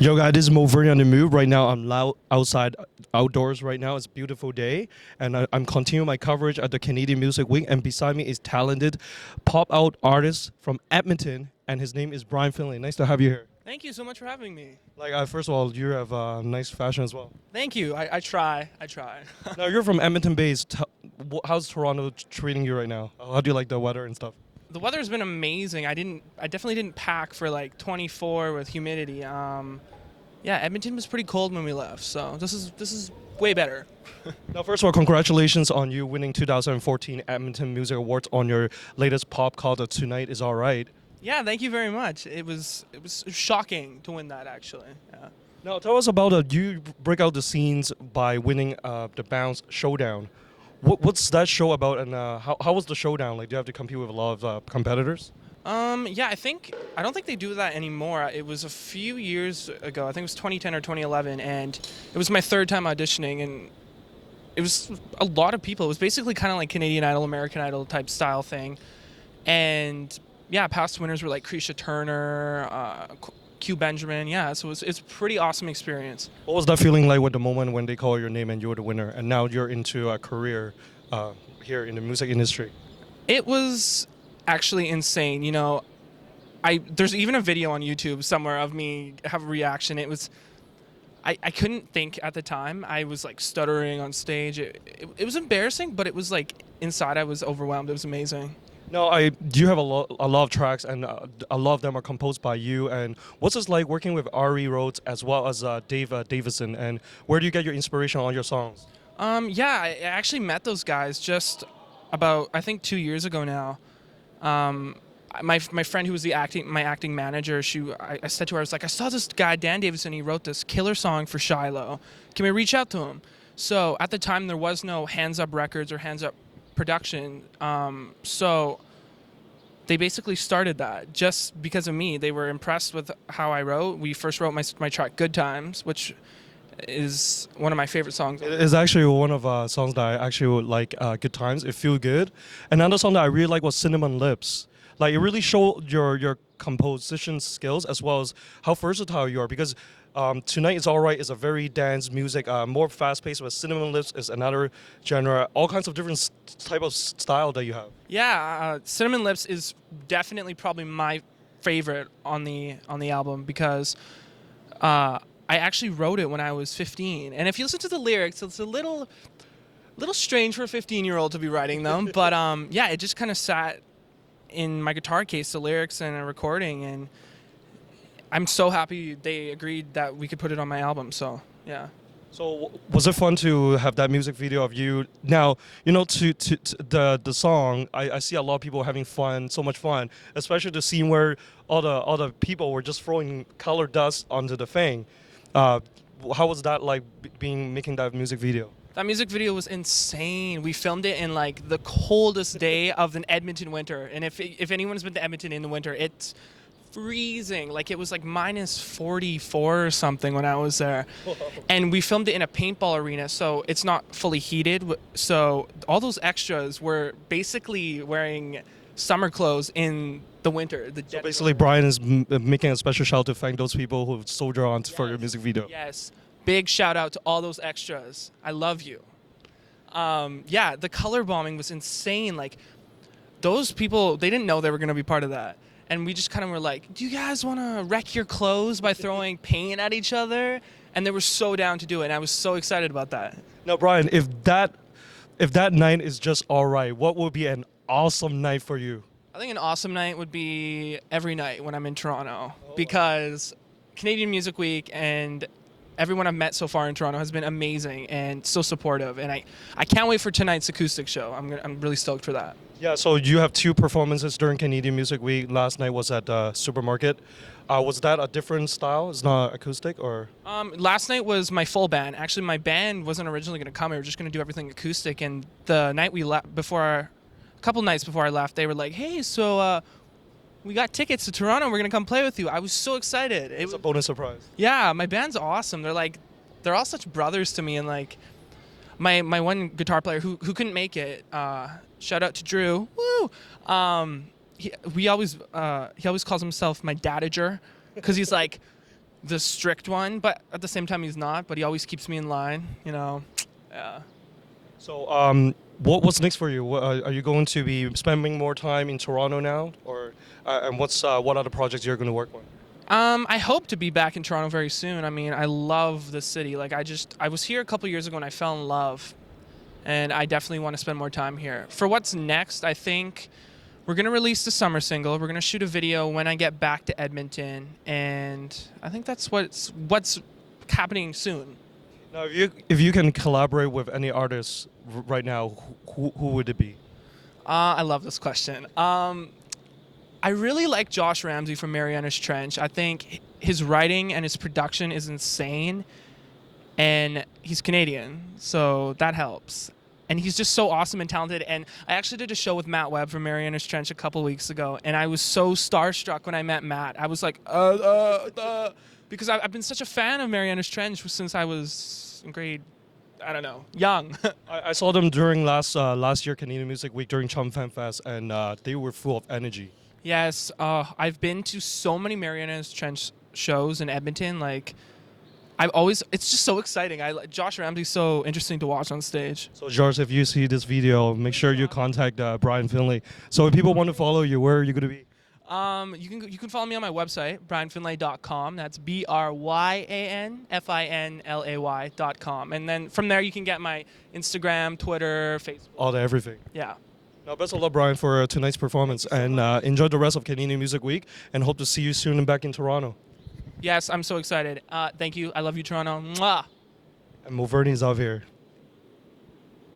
Yo, guys, this is MoVernie on the move. Right now, I'm outdoors right now. It's a beautiful day, and I'm continuing my coverage at the Canadian Music Week. And beside me is talented pop out artist from Edmonton, and his name is Bryan Finlay. Nice to have you here. Thank you so much for having me. First of all, you have nice fashion as well. Thank you. I try. Now, you're from Edmonton based. How's Toronto treating you right now? How do you like the weather and stuff? The weather's been amazing. I definitely didn't pack for like 24 with humidity. Yeah, Edmonton was pretty cold when we left, so this is way better. Now, first of all, congratulations on you winning 2014 Edmonton Music Awards on your latest pop called "Tonight Is Alright." Yeah, thank you very much. It was shocking to win that, actually. Yeah. Now, tell us about you break out the scenes by winning the Bounce Showdown. What's that show about, and how was the showdown? Like, do you have to compete with a lot of competitors? Yeah, I don't think they do that anymore. It was a few years ago. I think it was 2010 or 2011, and it was my third time auditioning, and it was a lot of people. It was basically kind of like Canadian Idol, American Idol type style thing, and yeah, past winners were like Krisha Turner, Q Benjamin. Yeah, so it's a pretty awesome experience. What was that feeling like with the moment when they call your name and you were the winner, and now you're into a career here in the music industry? It was actually insane. You know, there's even a video on YouTube somewhere of me have a reaction. It was, I couldn't think at the time. I was like stuttering on stage. It was embarrassing, but it was like inside I was overwhelmed. It was amazing. No, do have a lot of tracks, and a lot of them are composed by you. And what's it like working with Ari Rhodes as well as Dave Davison? And where do you get your inspiration on your songs? Yeah, I actually met those guys just about, I think, 2 years ago now. My friend who was my acting manager, I said to her, I was like, I saw this guy, Dan Davison, he wrote this killer song for Shiloh. Can we reach out to him? So at the time, there was no Hands Up Records or Hands Up production, so they basically started that just because of me. They were impressed with how I wrote. We first wrote my track Good Times, which is one of my favorite songs. It is actually one of songs that I actually like. Good Times, it feel good. Another song that I really like was Cinnamon Lips. Like, it really showed your composition skills as well as how versatile you are, because Tonight Is Alright is a very dance music, more fast-paced, but Cinnamon Lips is another genre, all kinds of different type of style that you have. Yeah, Cinnamon Lips is definitely probably my favorite on the album, because I actually wrote it when I was 15. And if you listen to the lyrics, it's a little strange for a 15-year-old to be writing them, but yeah, it just kind of sat in my guitar case, the lyrics and a recording, and I'm so happy they agreed that we could put it on my album. So yeah. So was it fun to have that music video of you? Now, you know, to the song, I see a lot of people having fun, so much fun, especially the scene where all the people were just throwing color dust onto the thing. How was that like making that music video? That music video was insane. We filmed it in like the coldest day of an Edmonton winter. And if anyone's been to Edmonton in the winter, it's freezing. Like, it was like minus 44 or something when I was there. And we filmed it in a paintball arena, so it's not fully heated. So all those extras were basically wearing summer clothes in the winter. So basically, Bryan is making a special shout out to thank those people who soldier on for your music video. Yes. Big shout out to all those extras. I love you. Yeah, the color bombing was insane. Like, those people, they didn't know they were going to be part of that. And we just kind of were like, do you guys want to wreck your clothes by throwing paint at each other? And they were so down to do it. And I was so excited about that. Now, Bryan, if that night is just all right, what would be an awesome night for you? I think an awesome night would be every night when I'm in Toronto, because Canadian Music Week and everyone I've met so far in Toronto has been amazing and so supportive, and I can't wait for tonight's acoustic show. I'm really stoked for that. Yeah, so you have two performances during Canadian Music Week. Last night was at the Supermarket. Was that a different style? It's not acoustic, or? Last night was my full band. Actually, my band wasn't originally going to come. We were just going to do everything acoustic, and the night we left, a couple nights before I left, they were like, hey, so we got tickets to Toronto. We're going to come play with you. I was so excited. It was a bonus surprise. Yeah, my band's awesome. They're all such brothers to me. And like my one guitar player who couldn't make it, shout out to Drew. Woo! He always calls himself my dadager, because he's like, the strict one, but at the same time he's not. But he always keeps me in line, you know. Yeah. So, what's next for you? Are you going to be spending more time in Toronto now, or and what other projects you're going to work on? I hope to be back in Toronto very soon. I mean, I love the city. Like I was here a couple years ago and I fell in love, and I definitely want to spend more time here. For what's next, I think we're gonna release the summer single. We're gonna shoot a video when I get back to Edmonton, and I think that's what's happening soon. Now, if you can collaborate with any artist right now, who would it be? I love this question. I really like Josh Ramsey from Mariana's Trench. I think his writing and his production is insane, and he's Canadian, so that helps. And he's just so awesome and talented. And I actually did a show with Matt Webb from Mariana's Trench a couple weeks ago, and I was so starstruck when I met Matt. I was like, because I've been such a fan of Mariana's Trench since I was in grade, I don't know, young. I saw them during last year Canadian Music Week during Chum Fan Fest, and they were full of energy. Yes, I've been to so many Mariana's Trench shows in Edmonton. Like, it's just so exciting. Josh Ramsey's so interesting to watch on stage. So, George, if you see this video, make sure you contact Bryan Finlay. So, if people want to follow you, where are you going to be? You can follow me on my website, bryanfinlay.com. That's BRYANFINLAY.com. And then from there, you can get my Instagram, Twitter, Facebook. All the everything. Yeah. Now, best of luck, Bryan, for tonight's performance, and enjoy the rest of Canadian Music Week, and hope to see you soon and back in Toronto. Yes, I'm so excited. Thank you. I love you, Toronto. Mwah! And MoVernie is out here.